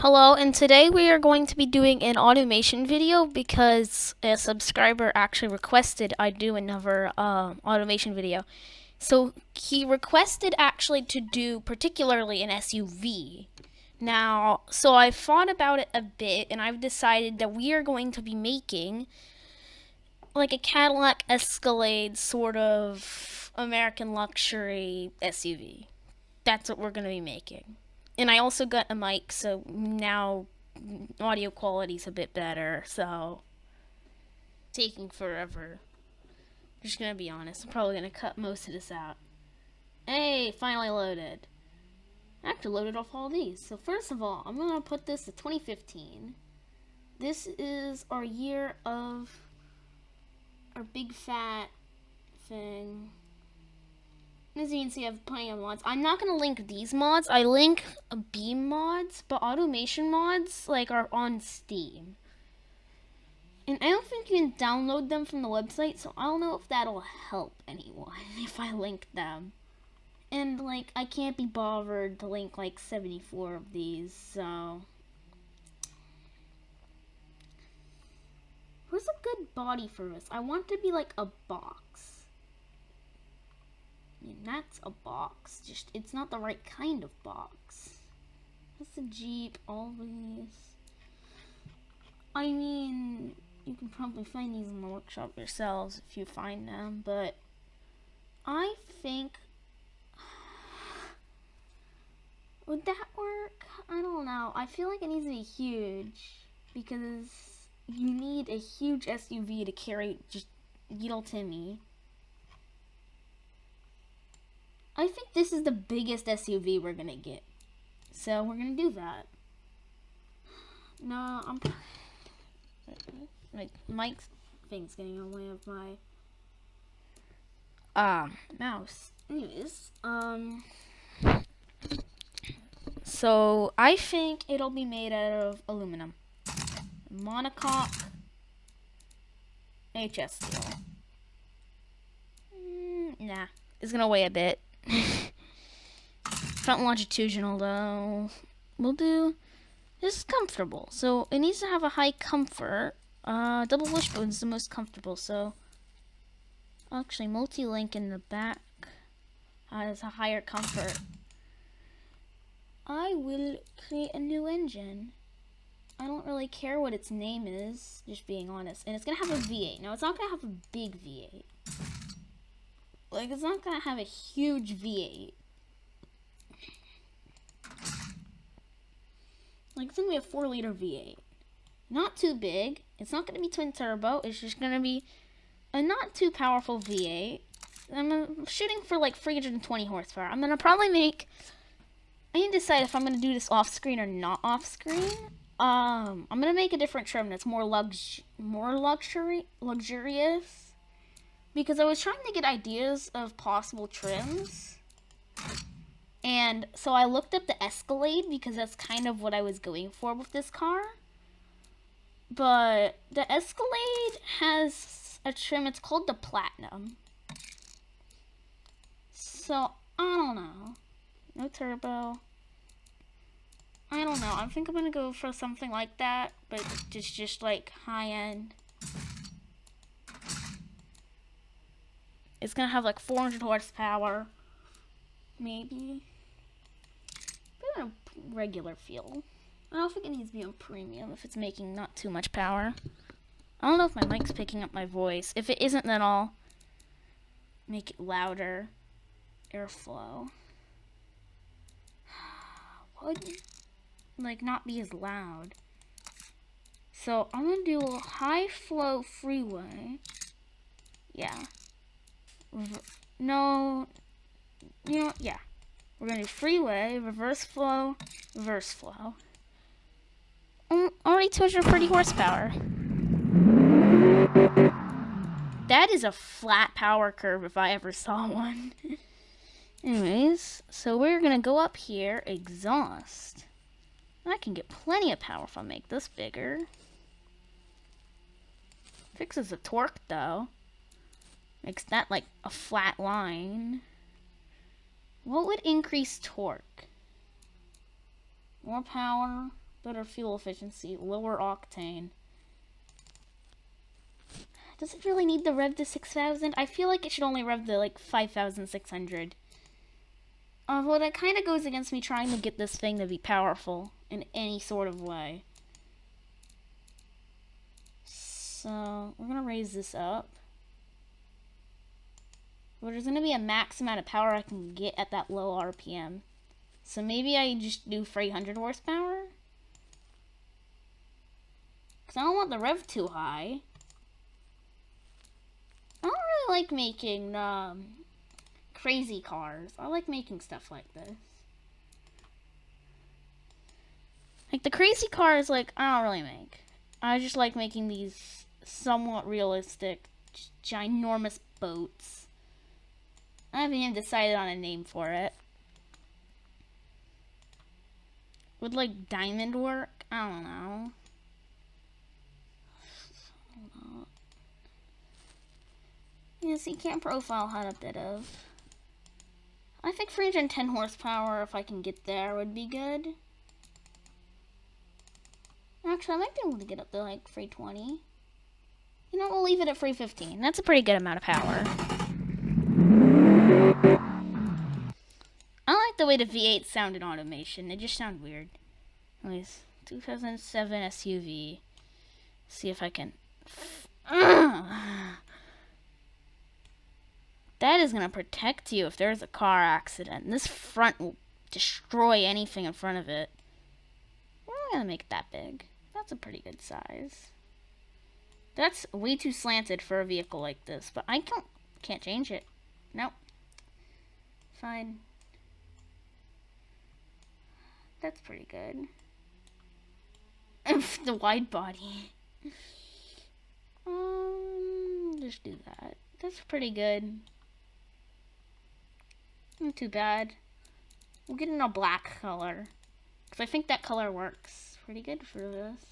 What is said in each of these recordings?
Hello, and today we are going to be doing an automation video because a subscriber actually requested I do another automation video. So he requested actually to do particularly an SUV. Now, so I thought about it a bit and I've decided that we are going to be making like a Cadillac Escalade sort of American luxury SUV. That's what we're going to be making. And I also got a mic, so now audio quality's a bit better, so taking forever. Just gonna be honest, I'm probably gonna cut most of this out. Hey, finally loaded. I have to load it off all these. So first of all, I'm gonna put this to 2015. This is our year of our big fat thing. As you can see, I have plenty of mods. I'm not gonna link these mods. I link Beam mods, but automation mods are on Steam. And I don't think you can download them from the website, so I don't know if that'll help anyone if I link them. And I can't be bothered to link 74 of these, so where's a good body for this? I want to be like a box. I mean, that's a box. Just, it's not the right kind of box. That's a Jeep, all these. I mean, you can probably find these in the workshop yourselves if you find them, but I think, would that work? I don't know. I feel like it needs to be huge because you need a huge SUV to carry just little Timmy. I think this is the biggest SUV we're gonna get. So we're gonna do that. No, my mic thing's getting in the way of my mouse. Anyways, so I think it'll be made out of aluminum. Monocoque HS steel. Nah, it's gonna weigh a bit. Front longitudinal though. We'll do. This is comfortable, so it needs to have a high comfort. Double wishbone is the most comfortable, so actually multi-link in the back has a higher comfort. I will create a new engine. I don't really care what its name is, just being honest. And it's gonna have a V8. Now, it's not gonna have a big V8. It's not gonna have a huge V8. It's gonna be a 4-liter V8. Not too big. It's not gonna be twin turbo. It's just gonna be a not too powerful V8. I'm shooting for 320 horsepower. I'm gonna probably make. I need to decide if I'm gonna do this off screen or not off screen. I'm gonna make a different trim that's more luxurious. Because I was trying to get ideas of possible trims. And so I looked up the Escalade because that's kind of what I was going for with this car. But the Escalade has a trim, it's called the Platinum. So, I don't know. No turbo. I don't know. I think I'm gonna go for something like that, but just high end. It's gonna have 400 horsepower, maybe. But a regular feel. I don't think it needs to be on premium if it's making not too much power. I don't know if my mic's picking up my voice. If it isn't, then I'll make it louder. Airflow. Would not be as loud. So I'm gonna do a high flow freeway. Yeah. No. Yeah. We're gonna do freeway, reverse flow, reverse flow. Already 230 horsepower. That is a flat power curve if I ever saw one. Anyways, so we're gonna go up here, exhaust. I can get plenty of power if I make this bigger. Fixes the torque though. Makes that a flat line. What would increase torque? More power, better fuel efficiency, lower octane. Does it really need the rev to 6,000? I feel like it should only rev to like 5,600. Although that kind of goes against me trying to get this thing to be powerful in any sort of way. So we're gonna raise this up. But there's gonna be a max amount of power I can get at that low RPM. So maybe I just do 300 horsepower? Because I don't want the rev too high. I don't really like making crazy cars. I like making stuff like this. Like the crazy cars, like, I don't really make. I just like making these somewhat realistic, ginormous boats. I haven't even decided on a name for it. Would like diamond work? I don't know. Yeah, so you can't profile HUD a bit of. I think 310 horsepower, if I can get there, would be good. Actually, I might be able to get up to like 320. You know, we'll leave it at 315. That's a pretty good amount of power. I like the way the V8 sound in automation. It just sounds weird. Anyways, 2007 SUV. See if I can... That is going to protect you if there's a car accident. This front will destroy anything in front of it. We're not going to make it that big. That's a pretty good size. That's way too slanted for a vehicle like this, but I can't change it. Nope. Fine. That's pretty good. The wide body. Just do that. That's pretty good. Not too bad. We'll get in a black color, because I think that color works pretty good for this.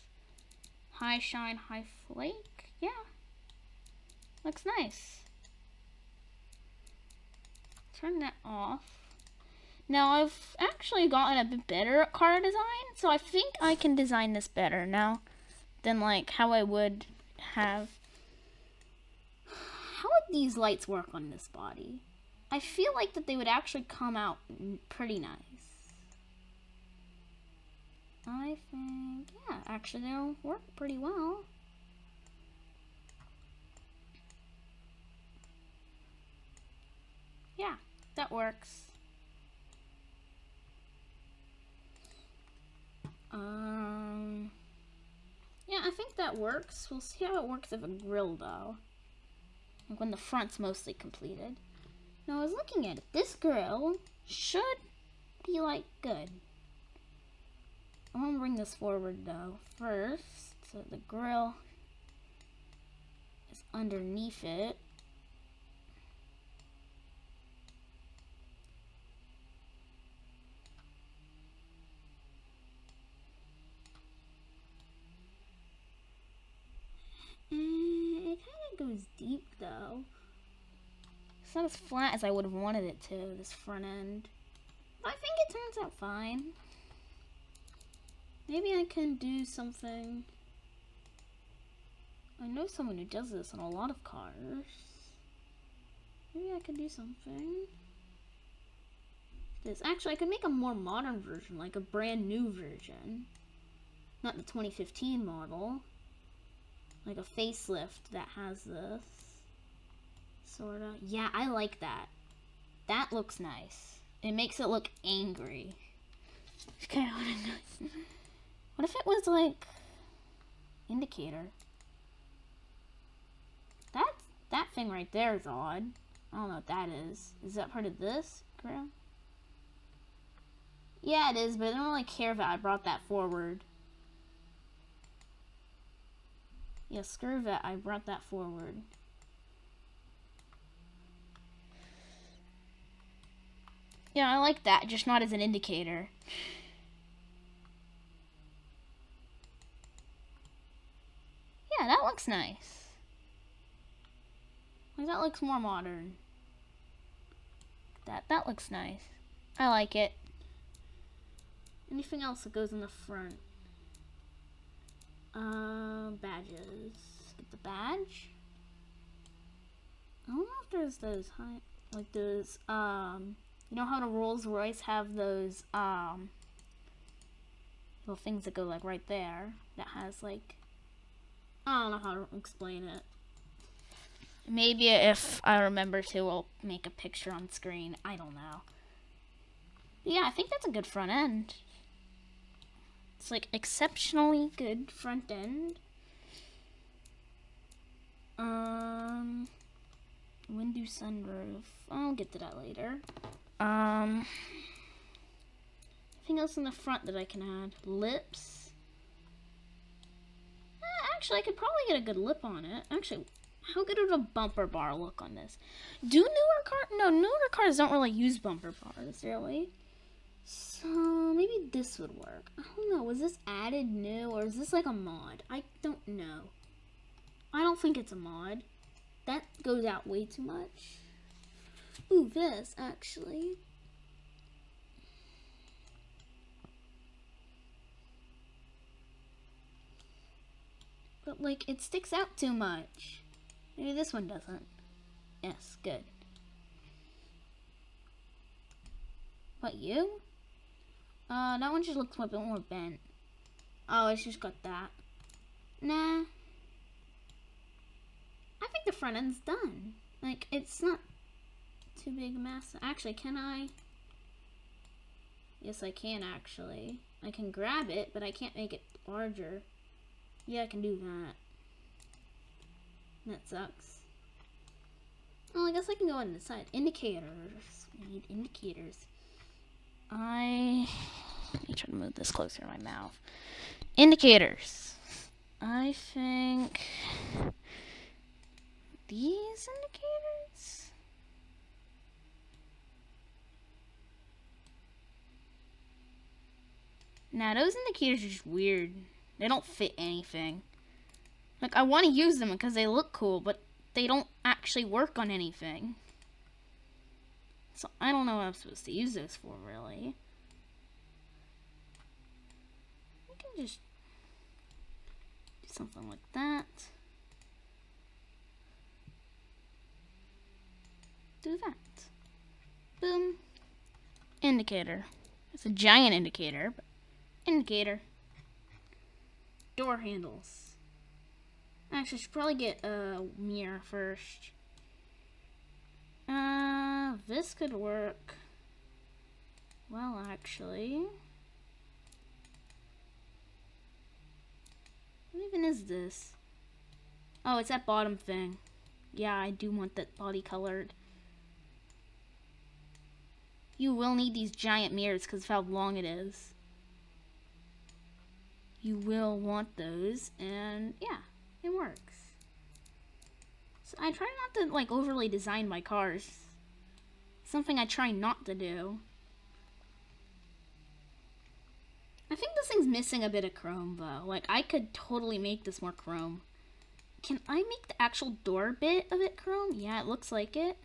High shine, high flake. Yeah. Looks nice. Turn that off. Now, I've actually gotten a bit better at car design, so I think I can design this better now than like how I would have. How would these lights work on this body? I feel like that they would actually come out pretty nice. I think, yeah, actually they'll work pretty well. Yeah, that works. Yeah, I think that works. We'll see how it works with a grill, though. Like when the front's mostly completed. Now, I was looking at it. This grill should be, like, good. I'm gonna bring this forward, though, first. So the grill is underneath it. It kind of goes deep, though. It's not as flat as I would have wanted it to, this front end. But I think it turns out fine. Maybe I can do something. I know someone who does this on a lot of cars. Maybe I could do something. Actually, I could make a more modern version, like a brand new version. Not the 2015 model. Like a facelift that has this. Sorta. Yeah, I like that. That looks nice. It makes it look angry. Okay, what if it was like indicator? That thing right there is odd. I don't know what that is. Is that part of this grill? Yeah, it is, but I don't really care that I brought that forward. Yeah, screw that. I brought that forward. Yeah, I like that, just not as an indicator. Yeah, that looks nice. Like, that looks more modern. That looks nice. I like it. Anything else that goes in the front? Badges. Get the badge. I don't know if there's those like those, you know how the Rolls Royce have those, little things that go like right there that has like, I don't know how to explain it. Maybe if I remember to, I'll make a picture on screen. I don't know. But yeah, I think that's a good front end. It's like exceptionally good front end. Window sunroof. I'll get to that later. Anything else in the front that I can add? Lips. Actually, I could probably get a good lip on it. Actually, how good would a bumper bar look on this? Do newer cars? No, newer cars don't really use bumper bars, really. So maybe this would work. I don't know. Was this added new or is this like a mod? I don't know. I don't think it's a mod. That goes out way too much. Ooh, this actually. But like it sticks out too much. Maybe this one doesn't. Yes, good. What, you? That one just looks a bit more bent. Oh, it's just got that. Nah. I think the front end's done. Like, it's not too big a mess. Actually, can I? Yes, I can actually. I can grab it, but I can't make it larger. Yeah, I can do that. That sucks. Well, I guess I can go on the side. Indicators. We need indicators. Let me try to move this closer to my mouth. Indicators. I think these indicators. Nah, those indicators are just weird. They don't fit anything. Like, I want to use them because they look cool, but they don't actually work on anything. So I don't know what I'm supposed to use those for, really. I can just do something like that. Do that. Boom. Indicator. It's a giant indicator, but indicator. Door handles. Actually, I should probably get a mirror first. This could work. Well, actually. What even is this? Oh, it's that bottom thing. Yeah, I do want that body colored. You will need these giant mirrors because of how long it is. You will want those, and yeah, it works. So I try not to like overly design my cars. Something I try not to do. I think this thing's missing a bit of chrome though. Like I could totally make this more chrome. Can I make the actual door bit of it chrome? Yeah, it looks like it.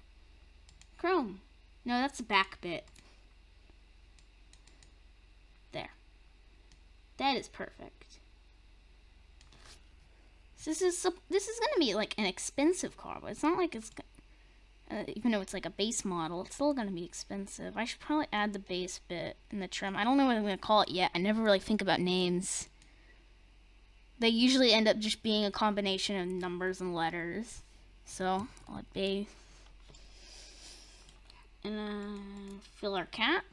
Chrome. No, that's the back bit. There. That is perfect. So this is gonna be like an expensive car, but it's not like it's even though it's like a base model, it's still gonna be expensive. I should probably add the base bit in the trim. I don't know what I'm gonna call it yet. I never really think about names. They usually end up just being a combination of numbers and letters. So I'll add base. And filler cap.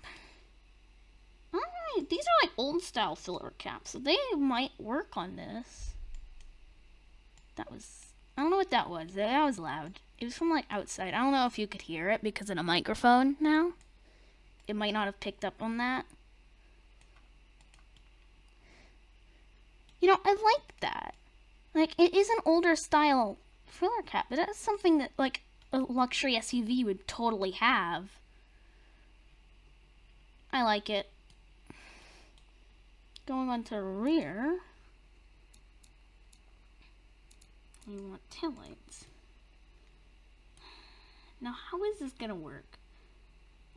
Alright, these are like old style filler caps, so they might work on this. That was, I don't know what that was. That was loud. It was from like outside. I don't know if you could hear it because of the microphone now. It might not have picked up on that. You know, I like that. Like, it is an older style filler cap, but that's something that like a luxury SUV would totally have. I like it. Going on to rear. We want taillights. Now, how is this gonna work?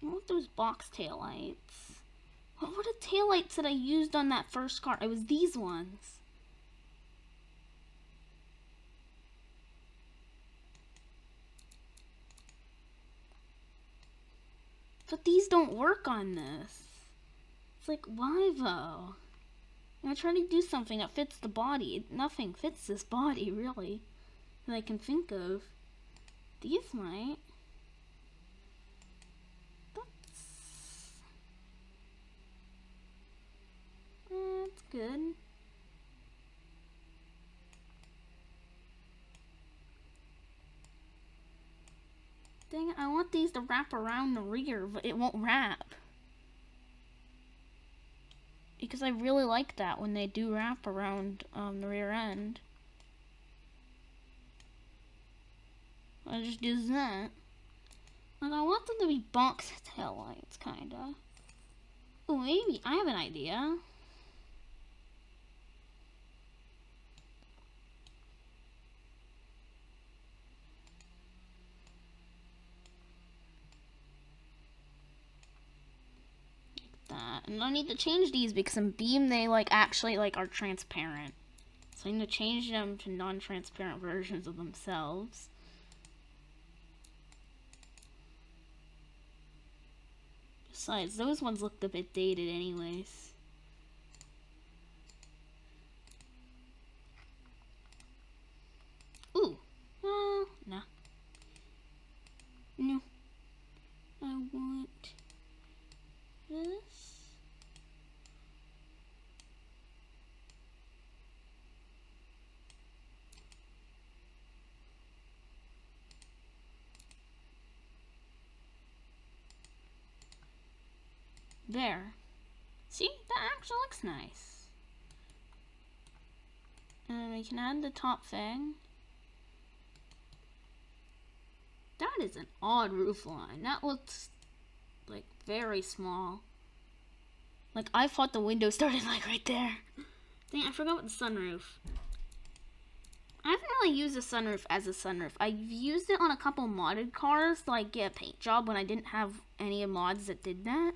I want those box taillights. What were the taillights that I used on that first car? It was these ones. But these don't work on this. It's like, why though? I try to do something that fits the body. Nothing fits this body, really, that I can think of. These might. That's good. Dang it, I want these to wrap around the rear, but it won't wrap. Because I really like that when they do wrap around the rear end. I just do that. Like, I want them to be box taillights, kinda. Oh, maybe I have an idea. That. And I need to change these because in Beam they like actually like are transparent. So I need to change them to non-transparent versions of themselves. Besides, those ones looked a bit dated anyways. Ooh. Nah. No. I want this. There. See? That actually looks nice. And we can add the top thing. That is an odd roof line. That looks like very small. Like I thought the window started like right there. Dang, I forgot about the sunroof. I haven't really used a sunroof as a sunroof. I've used it on a couple modded cars to like get a paint job when I didn't have any mods that did that.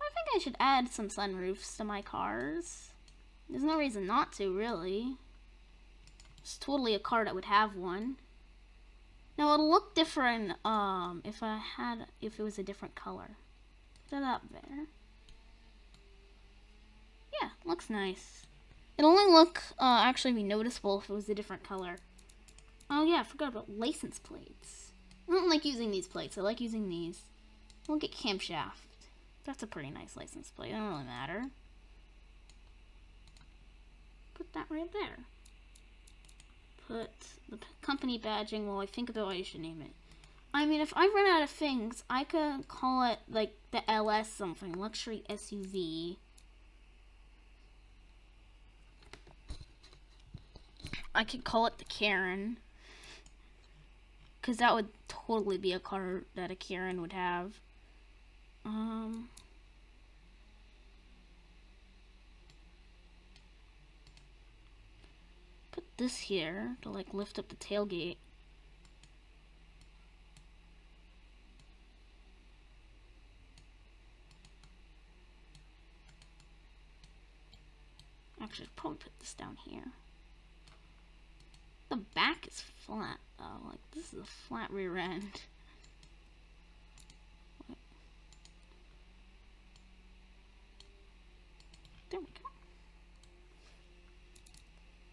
I think I should add some sunroofs to my cars. There's no reason not to, really. It's totally a car that would have one. Now it'll look different if it was a different color. Put that up there. Yeah, looks nice. It'll only look actually be noticeable if it was a different color. Oh yeah, I forgot about license plates. I don't like using these plates. I like using these. We'll get camshaft. That's a pretty nice license plate. It doesn't really matter. Put that right there. Put the company badging. Well, I think about what I should name it. I mean, if I run out of things, I could call it like the LS something, luxury SUV. I could call it the Karen, because that would totally be a car that a Karen would have. Put this here to like lift up the tailgate. Actually, I'd probably put this down here. The back is flat though. Like this is a flat rear end. There we go.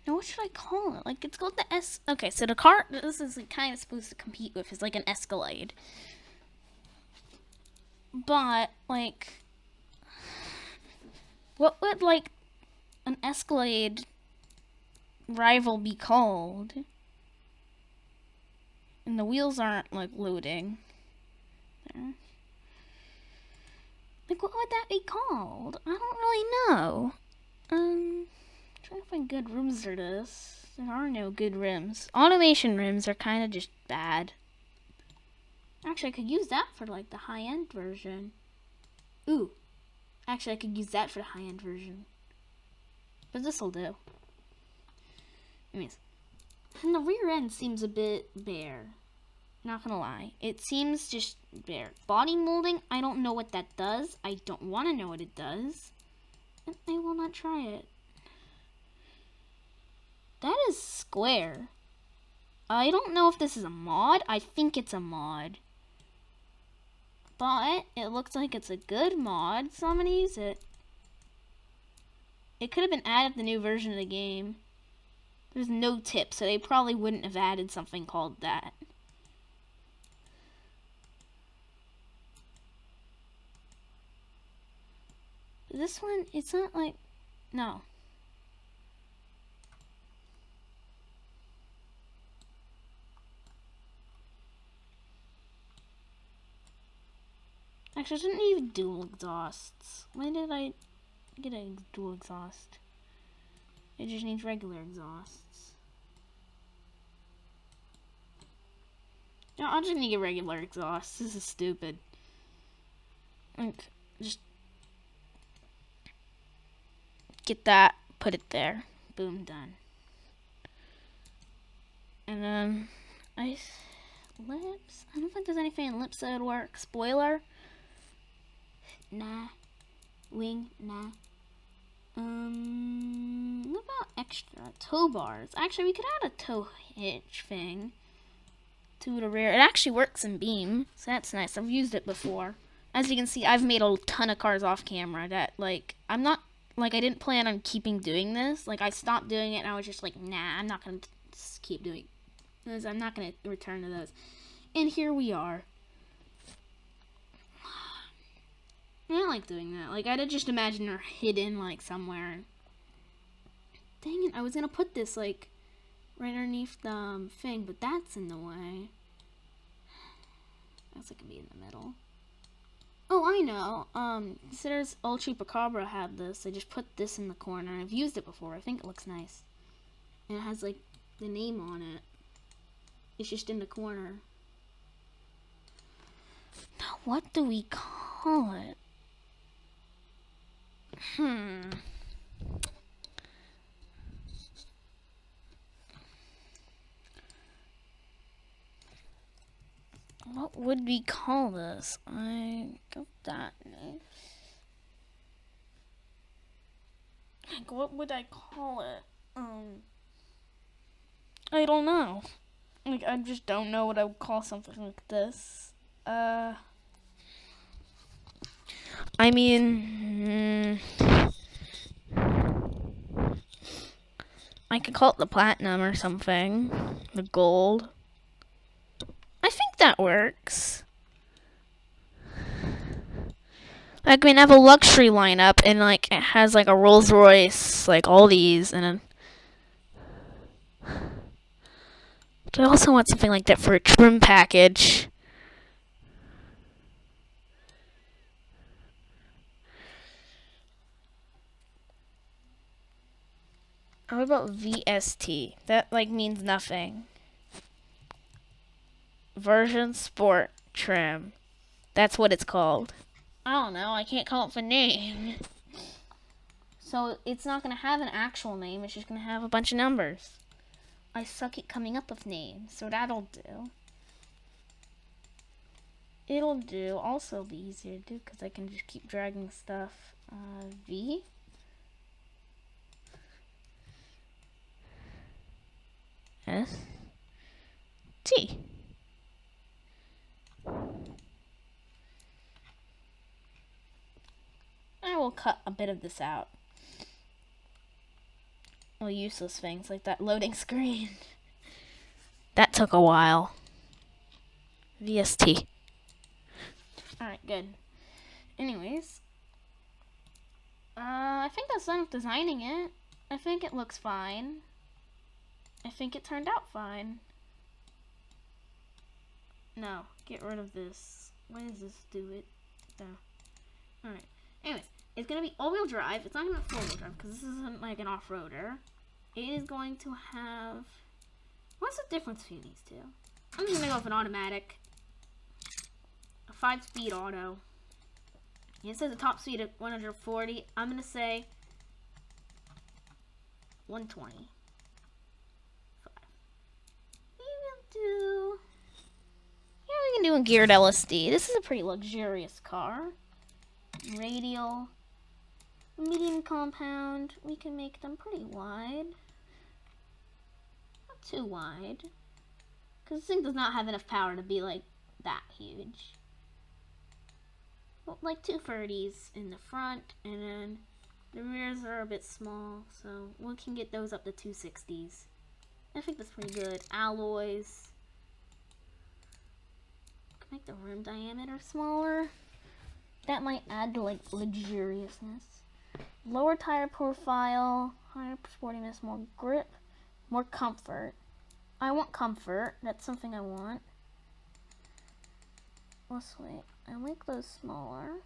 Now what should I call it? Like it's called the S. Okay, so the car this is like, kind of supposed to compete with is like an Escalade. But like, what would like an Escalade rival be called? And the wheels aren't like loading. There. Like what would that be called? I don't really know. Trying to find good rims for this. There are no good rims. Automation rims are kind of just bad. Actually, I could use that for like the high-end version. Ooh. Actually, I could use that for the high-end version. But this'll do. Anyways. And the rear end seems a bit bare. Not gonna lie. It seems just bare. Body molding, I don't know what that does. I don't want to know what it does. And I will not try it. That is square. I don't know if this is a mod. I think it's a mod. But it looks like it's a good mod, so I'm gonna use it. It could have been added to the new version of the game. There's no tip, so they probably wouldn't have added something called that. This one, it's not like, no. Actually, I didn't even dual exhausts. Why did I get a dual exhaust? It just needs regular exhausts. No, I'll just need a regular exhaust. This is stupid. Like, just get that, put it there. Boom, done. And then ice lips. I don't think there's anything in lips that would work. Spoiler. Nah. Wing. Nah. What about extra tow bars? Actually, we could add a tow hitch thing to the rear. It actually works in Beam, so that's nice. I've used it before. As you can see, I've made a ton of cars off camera that, like, I'm not, like, I didn't plan on keeping doing this. Like, I stopped doing it, and I was just like, nah, I'm not going to keep doing this. I'm not going to return to those. And here we are. I don't like doing that. Like, I'd just imagine her hidden, like, somewhere. Dang it, I was going to put this, like, right underneath the thing, but that's in the way. That's like, be in the middle. Oh, I know. Considers Old Chupacabra had this. I just put this in the corner. I've used it before. I think it looks nice. And it has, like, the name on it. It's just in the corner. Now, what do we call it? What would we call this? I got that name. Like, what would I call it? I don't know. Like, I just don't know what I would call something like this. I mean, I could call it the platinum or something. The gold. I think that works. Like, we have a luxury lineup, and, like, it has, like, a Rolls Royce, like, all these, and then... But I also want something like that for a trim package. What about VST? That, like, means nothing. Version Sport Trim. That's what it's called. I don't know. I can't come up with a name. So it's not going to have an actual name. It's just going to have a bunch of numbers. I suck at coming up with names, so that'll do. It'll do. Also be easier to do because I can just keep dragging stuff. V. S. T. I will cut a bit of this out. Well, useless things like that loading screen. That took a while. VST. Alright, good. Anyways. I think that's done with designing it. I think it looks fine. I think it turned out fine. No, get rid of this. Why does this do it? No. Alright. Anyways, it's going to be all-wheel drive. It's not going to be four-wheel drive because this isn't like an off-roader. It is going to have... What's the difference between these two? I'm just going to go with an automatic. A 5-speed auto. It says the top speed of 140. I'm going to say 120. We can do a geared LSD. This is a pretty luxurious car. Radial, medium compound. We can make them pretty wide. too wide. Because this thing does not have enough power to be like that huge. But like 230s in the front, and then the rears are a bit small, so we can get those up to 260s. I think that's pretty good. Alloys. Make the rim diameter smaller. That might add to like luxuriousness. Lower tire profile, higher sportiness, more grip, more comfort. I want comfort. That's something I want. Let's wait. I make those smaller.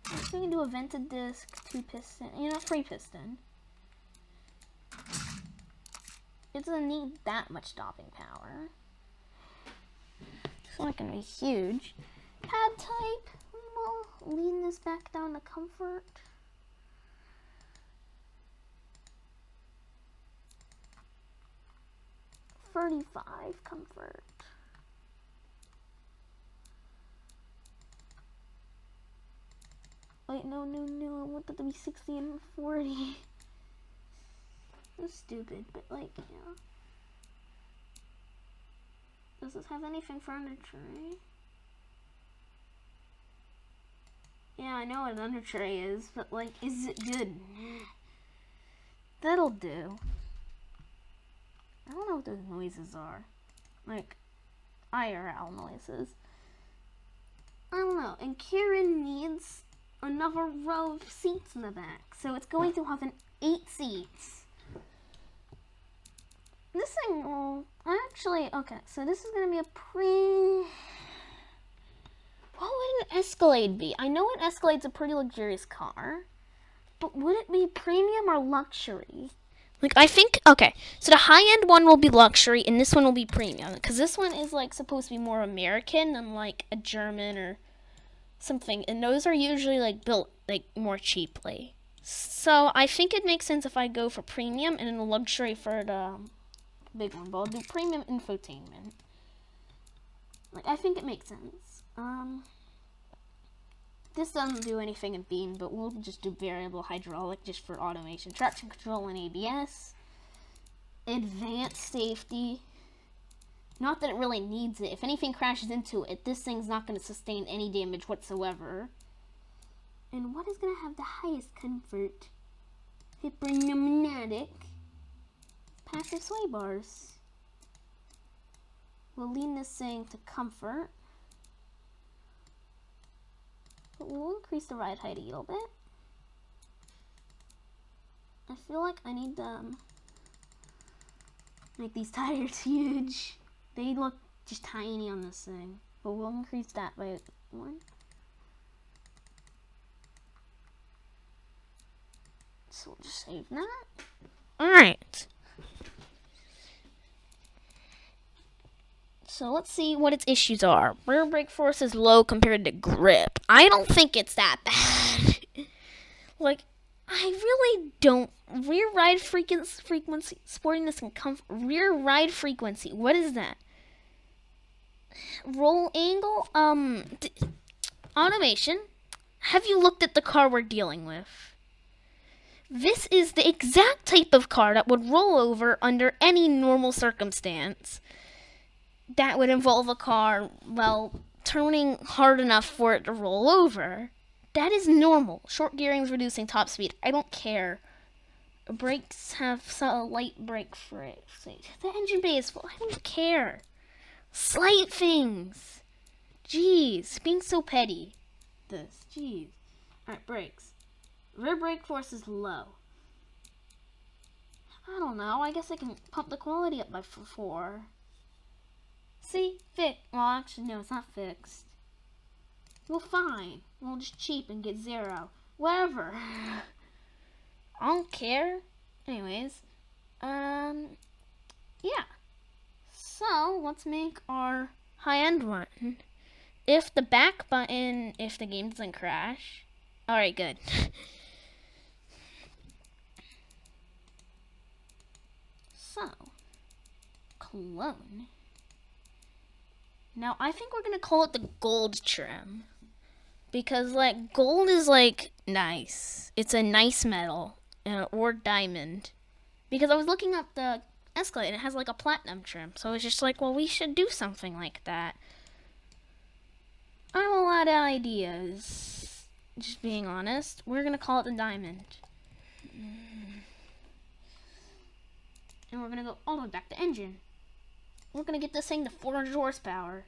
So we can do a vented disc, 2-piston, 3-piston. It doesn't need that much stopping power. It's not gonna be huge. Pad type, well, lean this back down to comfort. $35 comfort. Wait, no, I want that to be 60 and 40. That's stupid, but like, yeah. Does this have anything for under tray? Yeah, I know what an under tray is, but like, is it good? That'll do. I don't know what those noises are. Like, IRL noises. I don't know. And Karen needs another row of seats in the back. So it's going to have 8 seats. This thing will actually, okay, so this is going to be a what would an Escalade be? I know an Escalade's a pretty luxurious car, but would it be premium or luxury? Like, I think, okay, so the high-end one will be luxury, and this one will be premium, because this one is, like, supposed to be more American than, like, a German or something, and those are usually, like, built, like, more cheaply. So, I think it makes sense if I go for premium and then a luxury for the big one, but I'll do premium infotainment. Like, I think it makes sense. This doesn't do anything in Beam, but we'll just do variable hydraulic just for automation. Traction control and ABS. Advanced safety. Not that it really needs it. If anything crashes into it, this thing's not going to sustain any damage whatsoever. And what is going to have the highest comfort? Hyperpneumatic. Passive sway bars. We'll lean this thing to comfort. But we'll increase the ride height a little bit. I feel like I need to make these tires huge. They look just tiny on this thing. But we'll increase that by 1. So we'll just save that. Alright. So let's see what its issues are. Rear brake force is low compared to grip. I don't think it's that bad. Like, I really don't. Rear ride frequency, sportiness, and comfort. Rear ride frequency. What is that? Roll angle. Automation. Have you looked at the car we're dealing with? This is the exact type of car that would roll over under any normal circumstance. That would involve a car, well, turning hard enough for it to roll over. That is normal. Short gearing is reducing top speed. I don't care. Brakes have a light brake freight. The engine bay is full. I don't care. Slight things. Jeez, being so petty. Jeez. Alright, brakes. Rear brake force is low. I don't know. I guess I can pump the quality up by 4. See? Well, actually, no, it's not fixed. Well, fine. We'll just cheap and get 0. Whatever. I don't care. Anyways. Yeah. So, let's make our high-end one. If the back button, if the game doesn't crash. Alright, good. So, clone. Now, I think we're going to call it the gold trim. Because, like, gold is, like, nice. It's a nice metal. Or diamond. Because I was looking up the Escalade and it has like a platinum trim. So I was just like, well, we should do something like that. I have a lot of ideas. Just being honest. We're going to call it the Diamond. And we're going to go all the way back to engine. We're going to get this thing to 400 horsepower.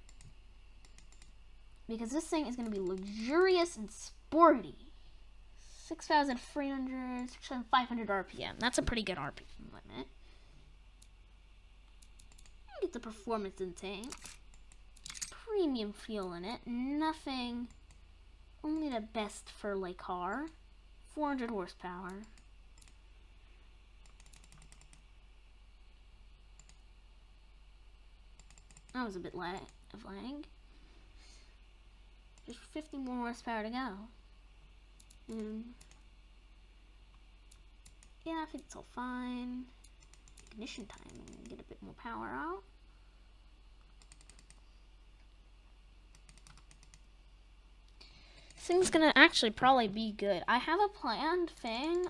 Because this thing is going to be luxurious and sporty. 6,300, 6,500 RPM. That's a pretty good RPM limit. Get the performance in tank. Premium fuel in it. Nothing. Only the best for like car. 400 horsepower. That was a bit of lag. Just 50 more horsepower to go. Yeah, I think it's all fine. Ignition time, get a bit more power out. This thing's gonna actually probably be good. I have a planned thing,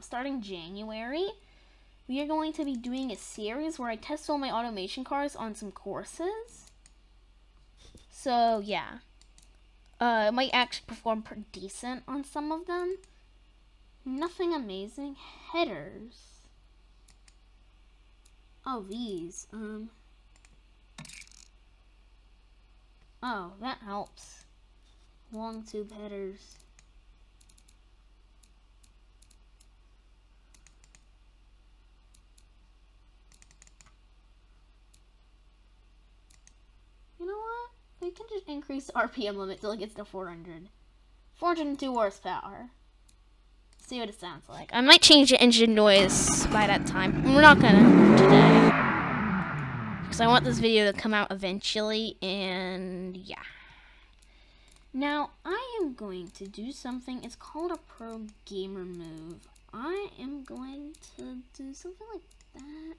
starting January. We are going to be doing a series where I test all my automation cars on some courses. So, yeah. It might actually perform pretty decent on some of them. Nothing amazing. Headers. Oh, these. Oh, that helps. Long tube headers. You know what? We can just increase the RPM limit till it gets to 400. 402 horsepower. See what it sounds like. I might change the engine noise by that time. We're not gonna today. Because I want this video to come out eventually, and yeah. Now, I am going to do something. It's called a pro gamer move. I am going to do something like that.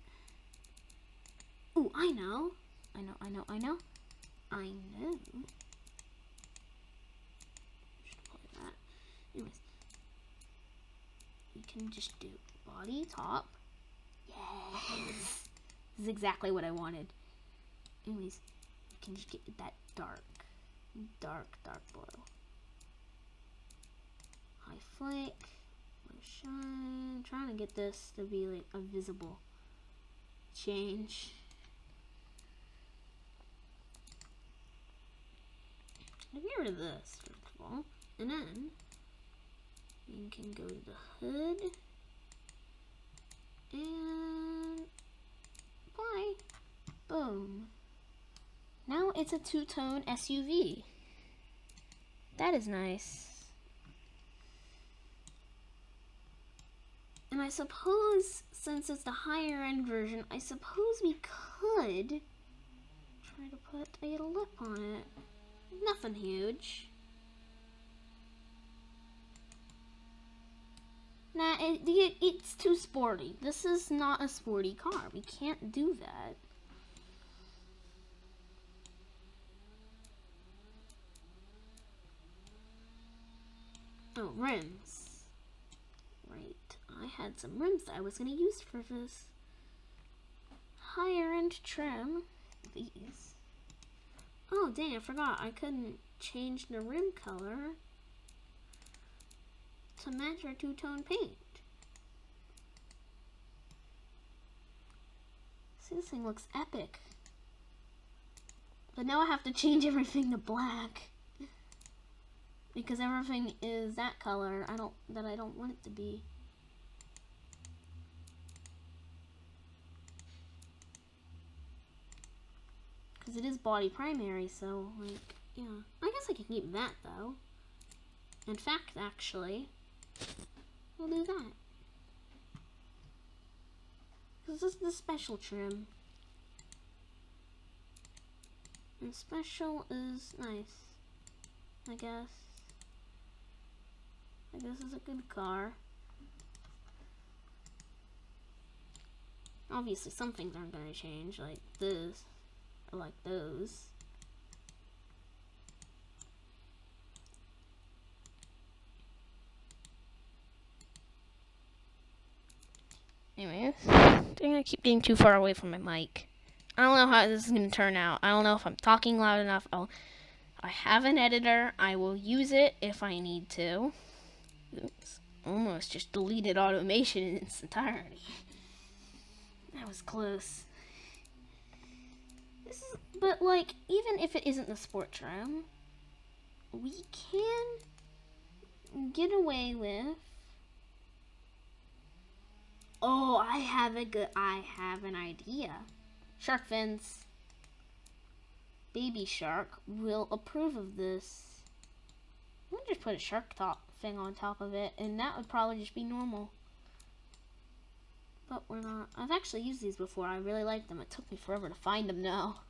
Ooh, I know. Just play that. Anyways, you can just do body top. Yes, this is exactly what I wanted. Anyways, you can just get that dark blue. High flake, low shine. I'm trying to get this to be like a visible change. Get rid of this, first of all. And then you can go to the hood and apply. Boom. Now it's a two-tone SUV. That is nice. And I suppose, since it's the higher end version, I suppose we could try to put a lip on it. Nothing huge. Nah, it's too sporty. This is not a sporty car. We can't do that. Oh, rims. Right. I had some rims that I was going to use for this higher end trim. These. Oh, dang, I forgot. I couldn't change the rim color to match our two-tone paint. See, this thing looks epic. But now I have to change everything to black. Because everything is that color I don't want it to be. Because it is body primary, so, like, yeah. I guess I can keep that, though. In fact, actually, we'll do that. Because this is the special trim. And special is nice, I guess. I guess it's a good car. Obviously, some things aren't going to change, like this. Or like those. Anyways. think I keep getting too far away from my mic. I don't know how this is going to turn out. I don't know if I'm talking loud enough. I have an editor. I will use it if I need to. Oops. Almost just deleted automation in its entirety. That was close. But like, even if it isn't the sports room, we can get away with. Oh, I have an idea. Shark fins. Baby Shark will approve of this. We'll just put a shark thing on top of it, and that would probably just be normal. But we're not. I've actually used these before. I really like them. It took me forever to find them now.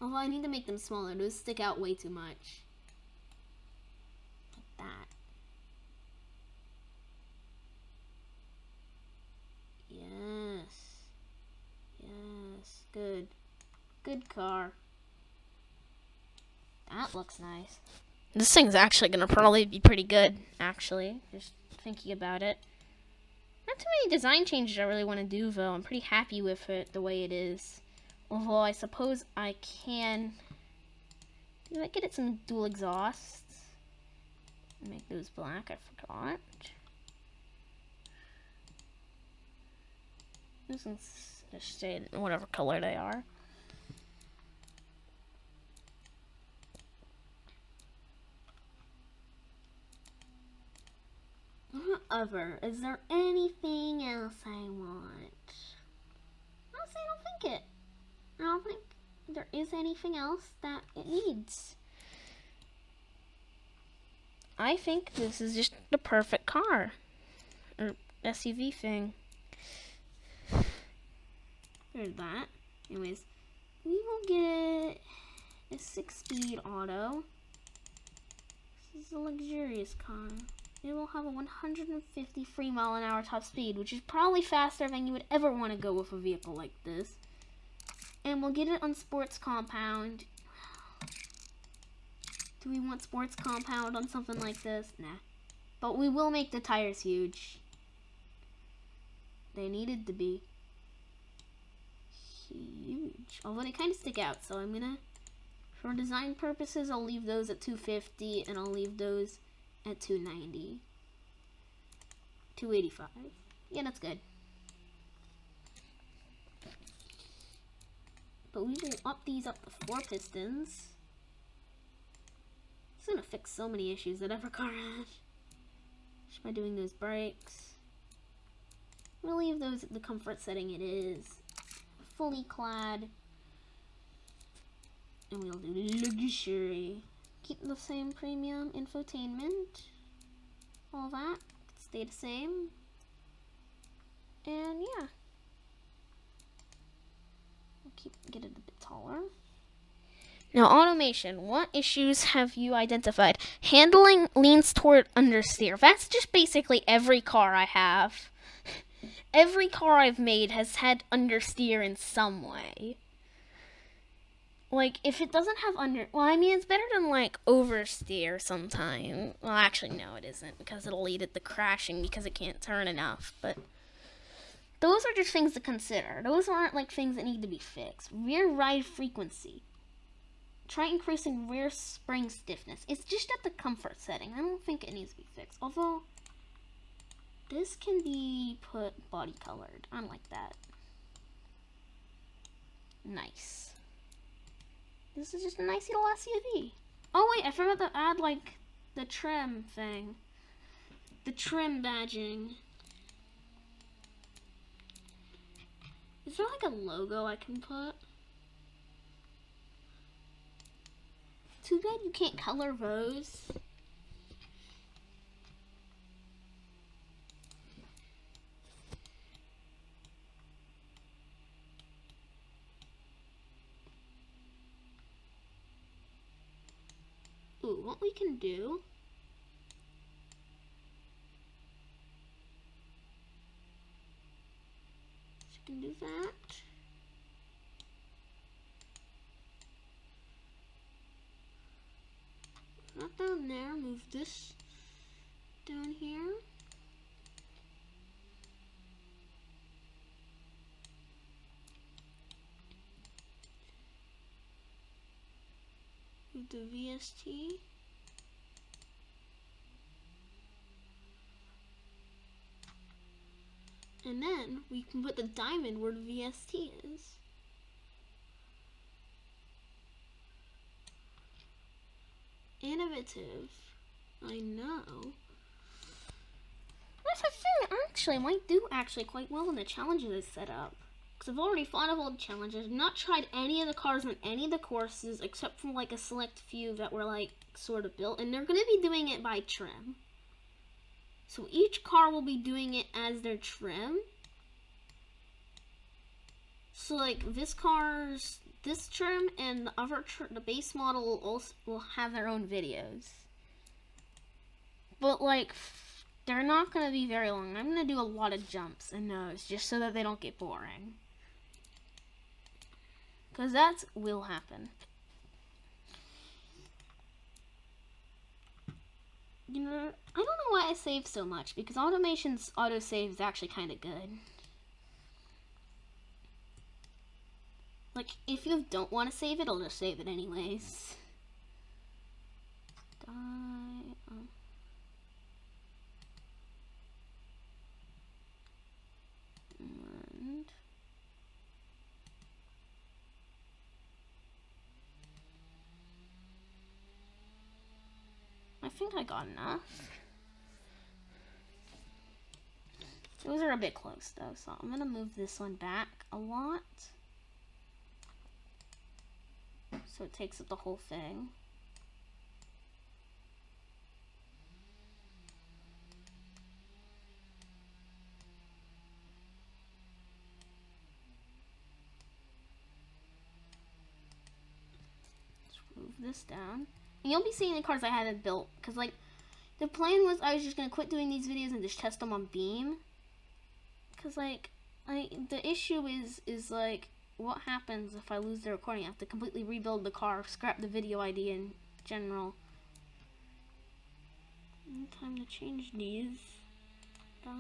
Although I need to make them smaller. Those stick out way too much. Like that. Yes. Yes. Good. Good car. That looks nice. This thing's actually going to probably be pretty good, actually. Just thinking about it. Not too many design changes I really want to do, though. I'm pretty happy with it the way it is. Although I suppose I can get it some dual exhausts. Make those black, I forgot. Those ones just stay in whatever color they are. Is there anything else I want? Honestly, I don't think I don't think there is anything else that it needs. I think this is just the perfect car. Or SUV thing. There's that. Anyways, we will get a 6-speed auto. This is a luxurious car. It will have a 150 free mile/hour top speed, which is probably faster than you would ever want to go with a vehicle like this. And we'll get it on sports compound. Do we want sports compound on something like this? Nah. But we will make the tires huge. They needed to be huge. Although they kind of stick out, so I'm gonna, for design purposes, I'll leave those at 250 and I'll leave those at 290. 285. Yeah, that's good. But we will up these up to 4 pistons. It's gonna fix so many issues that every car has. Just by doing those brakes. We'll leave those at the comfort setting it is. Fully clad. And we'll do luxury. Keep the same premium infotainment. All that. Stay the same. And yeah. Get it a bit taller. Now, automation. What issues have you identified? Handling leans toward understeer. That's just basically every car I have. Every car I've made has had understeer in some way. Like, if it doesn't have well, I mean, it's better than, like, oversteer sometime. Well, actually, no, it isn't, because it'll lead it to crashing because it can't turn enough, but those are just things to consider. Those aren't, like, things that need to be fixed. Rear ride frequency. Try increasing rear spring stiffness. It's just at the comfort setting. I don't think it needs to be fixed. Although, this can be put body colored. I like that. Nice. This is just a nice little SUV. Oh wait, I forgot to add, like, the trim thing. The trim badging. Is there, like, a logo I can put? Too bad you can't color those. Ooh, what we can do is you can do that. down there. Move this down here. Move the VST. And then we can put the diamond where the VST is. Innovative. I know. That's a thing. Actually, I might do quite well in the challenges I set up. Because I've already fought all the challenges. I've not tried any of the cars on any of the courses except for like a select few that were like sort of built. And they're going to be doing it by trim. So each car will be doing it as their trim. So like this car's this trim and the other the base model will have their own videos. But like they're not going to be very long. I'm going to do a lot of jumps and those just so that they don't get boring. Because that will happen. You know, I don't know why I save so much, because Automation's autosave is actually kind of good. Like, if you don't want to save it, I'll just save it anyways. And I think I got enough. Those are a bit close though, so I'm gonna move this one back a lot. So it takes up the whole thing. Let's move this down. And you'll be seeing the cars I haven't built, because like the plan was I was just gonna quit doing these videos and just test them on Beam. Because like the issue is like, what happens if I lose the recording? I have to completely rebuild the car, scrap the video ID in general. Time to change these. Die.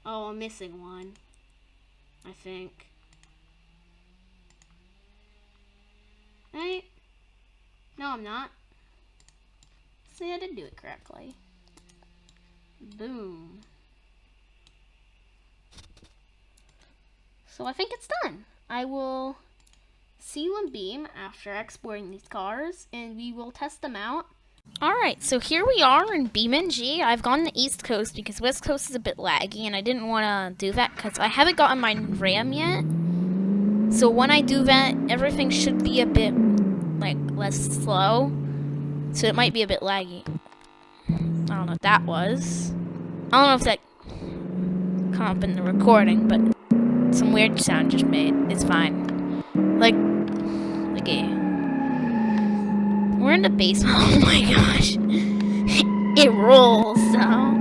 Oh, I'm missing one, I think. Right? No, I'm not. See, I did do it correctly. Boom. So I think it's done. I will see you on Beam after exporting these cars, and we will test them out. Alright, so here we are in BeamNG. I've gone to East Coast because West Coast is a bit laggy, and I didn't want to do that because I haven't gotten my RAM yet. So when I do that, everything should be a bit like less slow. So it might be a bit laggy. I don't know what that was. I don't know if that come up in the recording, but some weird sound just made. It's fine. Like, okay. We're in the basement. Oh my gosh. It rolls, so.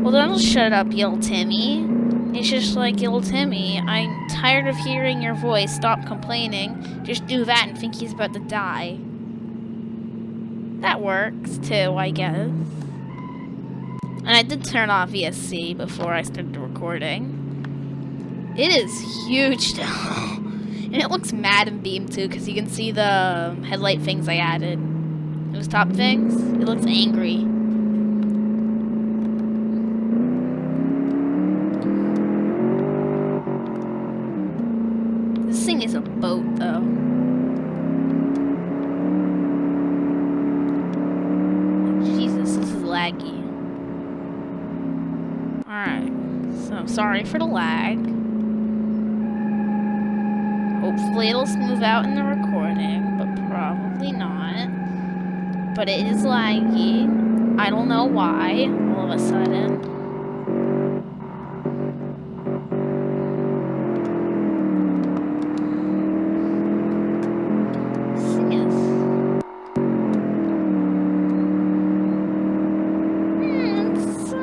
Well, don't shut up, Yell Timmy. It's just like, Yell Timmy, I'm tired of hearing your voice. Stop complaining. Just do that and think he's about to die. That works, too, I guess. And I did turn off VSC before I started the recording. It is huge, though. And it looks mad in Beam, too, because you can see the headlight things I added. Those top things. It looks angry. This thing is a boat, though. Jesus, this is laggy. Alright, so sorry for the lag. Hopefully it'll smooth out in the recording, but probably not. But it is laggy. I don't know why, all of a sudden.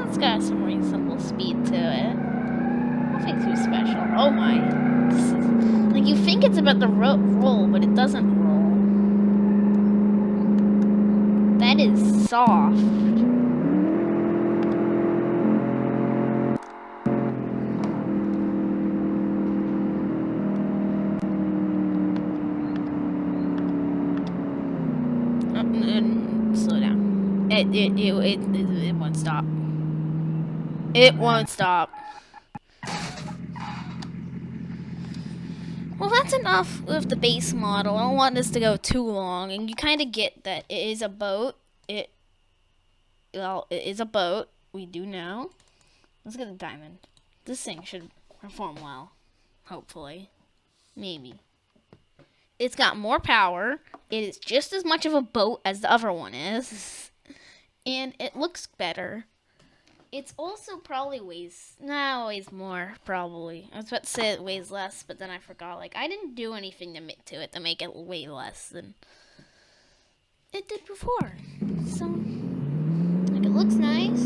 It's got some reasonable nothing too special. Oh my. This is, like, you think it's about the roll, but it doesn't roll. That is soft. Slow down. It won't stop. It won't stop. Well, that's enough with the base model. I don't want this to go too long, and you kind of get that it is a boat. It is a boat. We do know. Let's get a diamond. This thing should perform well. Hopefully. Maybe. It's got more power. It is just as much of a boat as the other one is. And it looks better. It's also probably weighs more, probably. I was about to say it weighs less, but then I forgot. Like, I didn't do anything to it to make it weigh less than it did before. So, like, it looks nice.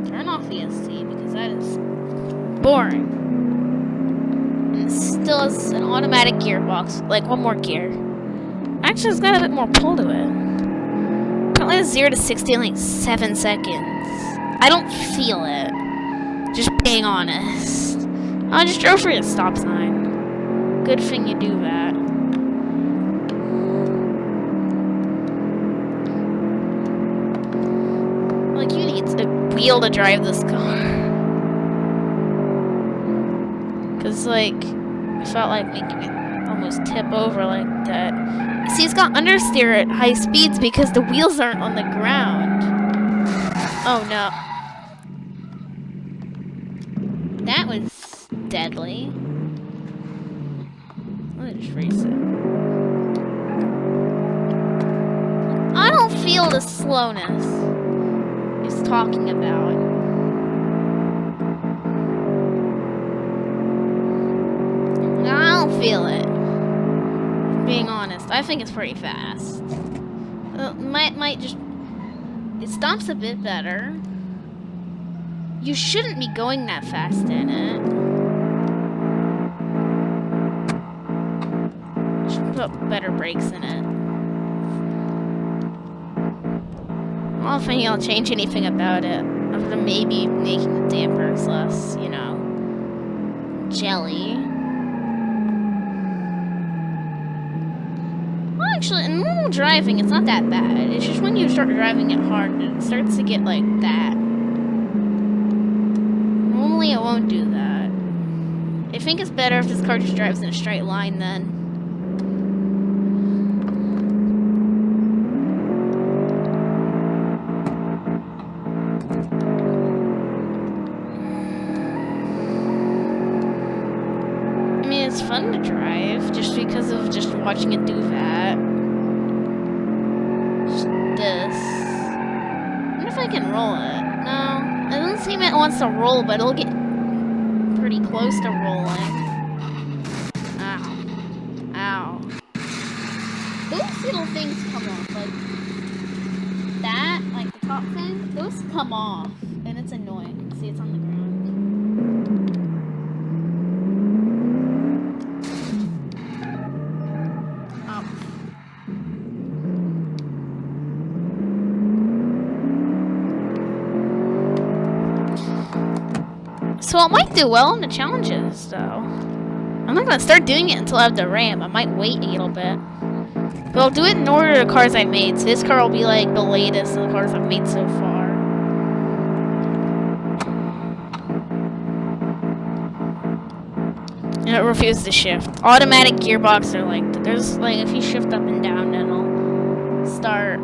Turn off VST because that is boring. And it still has an automatic gearbox, like one more gear. Actually, it's got a bit more pull to it. Apparently it's 0 to 60 in like 7 seconds. I don't feel it. Just being honest. I just drove through a stop sign. Good thing you do that. Like, you need a wheel to drive this car. Cause like, I felt like making it almost tip over like that. See, it's got understeer at high speeds because the wheels aren't on the ground. Oh no. That was deadly. Let me just race it. I don't feel the slowness it's talking about. I don't feel it. Being honest, I think it's pretty fast. Might just. It stops a bit better. You shouldn't be going that fast in it. Should put better brakes in it. I don't think I'll change anything about it, other than maybe making the dampers less, you know, jelly. Well, actually, in normal driving, it's not that bad. It's just when you start driving it hard, it starts to get like that. Normally, it won't do that. I think it's better if this car just drives in a straight line then. I mean, it's fun to drive just because of just watching it do that. Just this. I wonder if I can roll it. No. It doesn't seem it wants to roll, but it'll get pretty close to rolling. Ow. Ow. Those little things come off, like that, like the top thing, those come off, and it's annoying. See, it's on the ground. So it might do well in the challenges, though. I'm not gonna start doing it until I have the RAM. I might wait a little bit. But I'll do it in order of the cars I made. So this car will be like the latest of the cars I've made so far. And it refuses to shift. Automatic gearbox are like, there's like, if you shift up and down, it'll start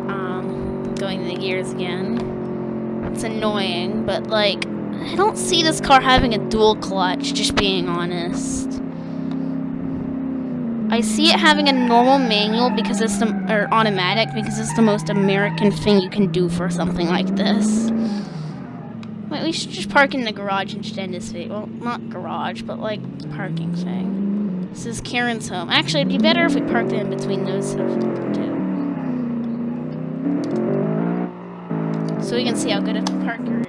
going to the gears again. It's annoying, but like, I don't see this car having a dual clutch, just being honest. I see it having a normal manual because it's or automatic because it's the most American thing you can do for something like this. Wait, we should just park in the garage instead of this thing. Well, not garage, but like the parking thing. This is Karen's home. Actually, it'd be better if we parked it in between those two. So we can see how good of a parker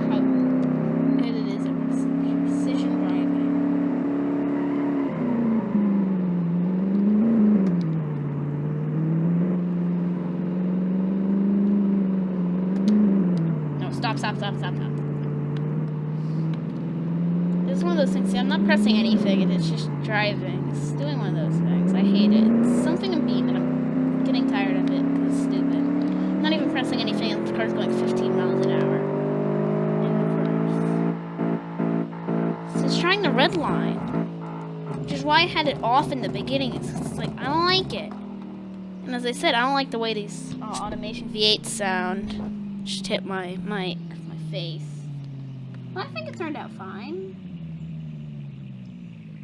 how good it is at this. stop. This is one of those things. See, I'm not pressing anything, and it's just driving. It's doing one of those things. I hate it. It's something in Beam, and I'm getting tired of it because it's stupid. I'm not even pressing anything, and the car's going 15 miles an hour in reverse. So it's trying the red line, which is why I had it off in the beginning. It's like I don't like it. And as I said, I don't like the way these automation V8 sound. Just hit my face. But I think it turned out fine.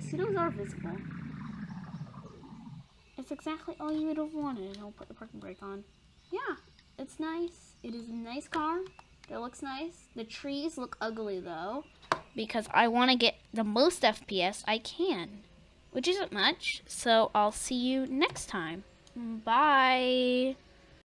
Pseudos are visible. It's exactly all you would have wanted. I'll put the parking brake on. Yeah, it's nice. It is a nice car. It looks nice. The trees look ugly though, because I want to get the most FPS I can, which isn't much. So I'll see you next time. Bye.